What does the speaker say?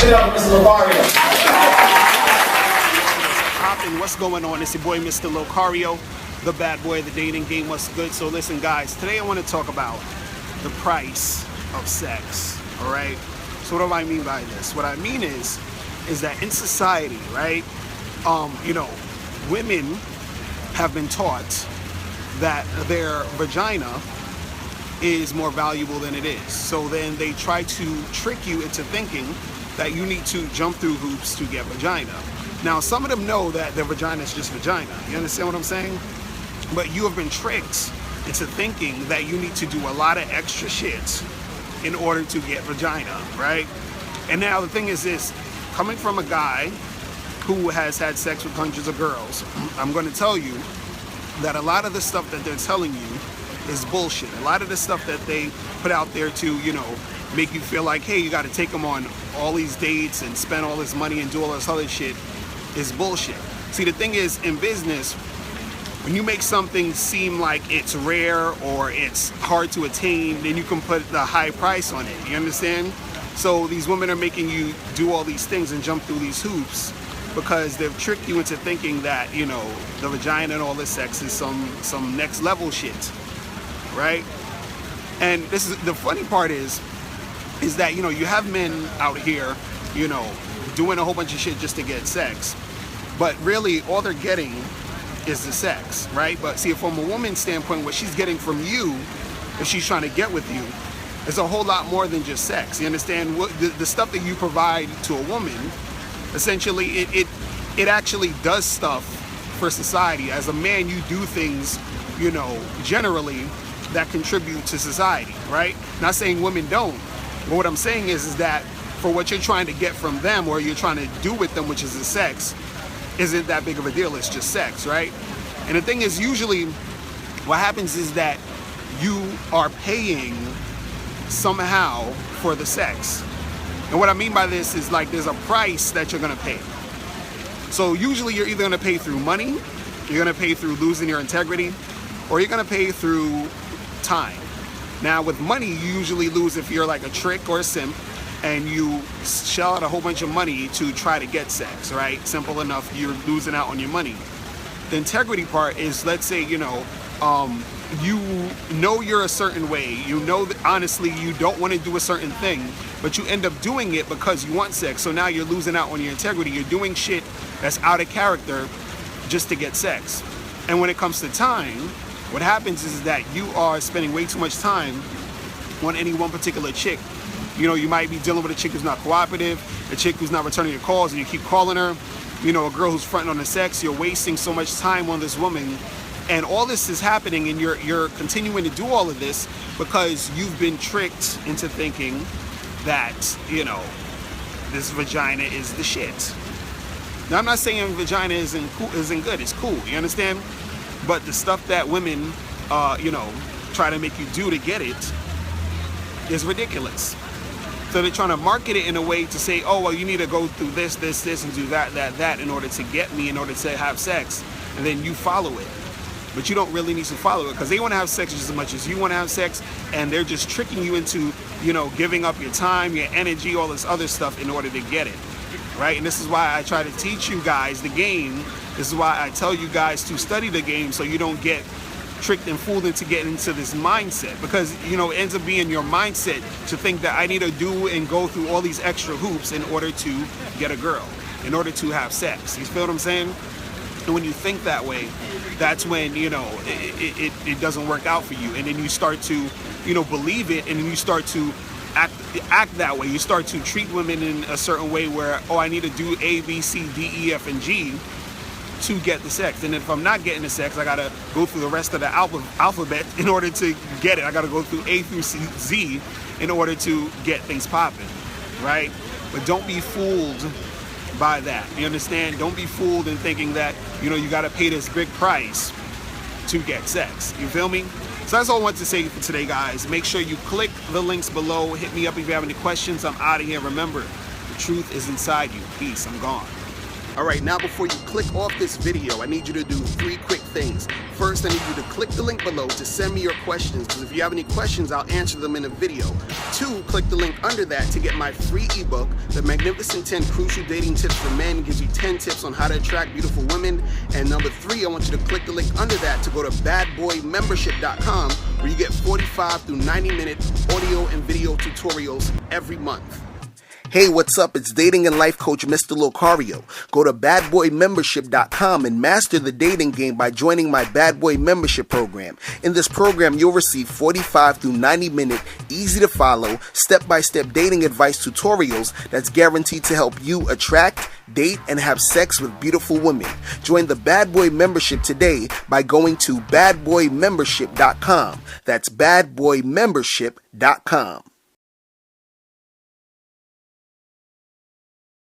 it up for Mr. Locario. What's going on? It's your boy Mr. Locario, the bad boy of the dating game. What's good? So listen guys, today I want to talk about the price of sex. Alright? So what do I mean by this? What I mean is that in society, right, women have been taught that their vagina is more valuable than it is. So then they try to trick you into thinking that you need to jump through hoops to get vagina. Now, some of them know that their vagina is just vagina. You understand what I'm saying? But you have been tricked into thinking that you need to do a lot of extra shit in order to get vagina, right? And now the thing is this, coming from a guy who has had sex with hundreds of girls, I'm going to tell you that a lot of the stuff that they're telling you is bullshit. A lot of the stuff that they put out there to, make you feel like, hey, you got to take them on all these dates and spend all this money and do all this other shit is bullshit. See, the thing is, in business, when you make something seem like it's rare or it's hard to attain, then you can put the high price on it. You understand? So these women are making you do all these things and jump through these hoops because they've tricked you into thinking that, the vagina and all this sex is some next level shit, right? And this is the funny part is that, you have men out here, doing a whole bunch of shit just to get sex. But really, all they're getting is the sex, right? But see, from a woman's standpoint, what she's getting from you, if she's trying to get with you, is a whole lot more than just sex. You understand? The stuff that you provide to a woman, essentially, it actually does stuff for society. As a man, you do things, generally, that contribute to society, right? Not saying women don't. But what I'm saying is that for what you're trying to get from them or you're trying to do with them, which is the sex, isn't that big of a deal. It's just sex, right? And the thing is, usually what happens is that you are paying somehow for the sex. And what I mean by this is like there's a price that you're going to pay. So usually you're either going to pay through money, you're going to pay through losing your integrity, or you're going to pay through time. Now with money, you usually lose if you're like a trick or a simp and you shell out a whole bunch of money to try to get sex, right? Simple enough, you're losing out on your money. The integrity part is, let's say, you know you're a certain way, that honestly you don't want to do a certain thing, but you end up doing it because you want sex. So now you're losing out on your integrity. You're doing shit that's out of character just to get sex. And when it comes to time, what happens is that you are spending way too much time on any one particular chick. You might be dealing with a chick who's not cooperative, a chick who's not returning your calls and you keep calling her, a girl who's fronting on the sex. You're wasting so much time on this woman, and all this is happening, and you're continuing to do all of this because you've been tricked into thinking that, this vagina is the shit. Now, I'm not saying vagina isn't good. It's cool, you understand? But the stuff that women, try to make you do to get it is ridiculous. So they're trying to market it in a way to say, oh, well, you need to go through this, and do that in order to get me, in order to have sex, and then you follow it. But you don't really need to follow it because they want to have sex just as much as you want to have sex, and they're just tricking you into, giving up your time, your energy, all this other stuff in order to get it, right? And this is why I try to teach you guys the game. This is why I tell you guys to study the game so you don't get tricked and fooled into getting into this mindset, because it ends up being your mindset to think that I need to do and go through all these extra hoops in order to get a girl, in order to have sex. You feel what I'm saying? And when you think that way, that's when it doesn't work out for you, and then you start to believe it, and then you start to act that way. You start to treat women in a certain way where, oh, I need to do A, B, C, D, E, F, and G to get the sex. And if I'm not getting the sex, I gotta go through the rest of the alphabet in order to get it. I gotta go through A through Z in order to get things popping, right? But don't be fooled by that. You understand? Don't be fooled in thinking that, you gotta pay this big price to get sex. You feel me? So that's all I want to say for today, guys. Make sure you click the links below. Hit me up if you have any questions. I'm out of here. Remember, the truth is inside you. Peace. I'm gone. Alright, now before you click off this video, I need you to do 3 quick things. First, I need you to click the link below to send me your questions, because if you have any questions, I'll answer them in a video. 2, click the link under that to get my free ebook, The Magnificent 10 Crucial Dating Tips for Men. It gives you 10 tips on how to attract beautiful women. And number 3, I want you to click the link under that to go to badboymembership.com, where you get 45 through 90-minute audio and video tutorials every month. Hey, what's up? It's dating and life coach Mr. Locario. Go to badboymembership.com and master the dating game by joining my Bad Boy Membership program. In this program, you'll receive 45 through 90-minute, easy-to-follow, step-by-step dating advice tutorials that's guaranteed to help you attract, date, and have sex with beautiful women. Join the Bad Boy Membership today by going to badboymembership.com. That's badboymembership.com.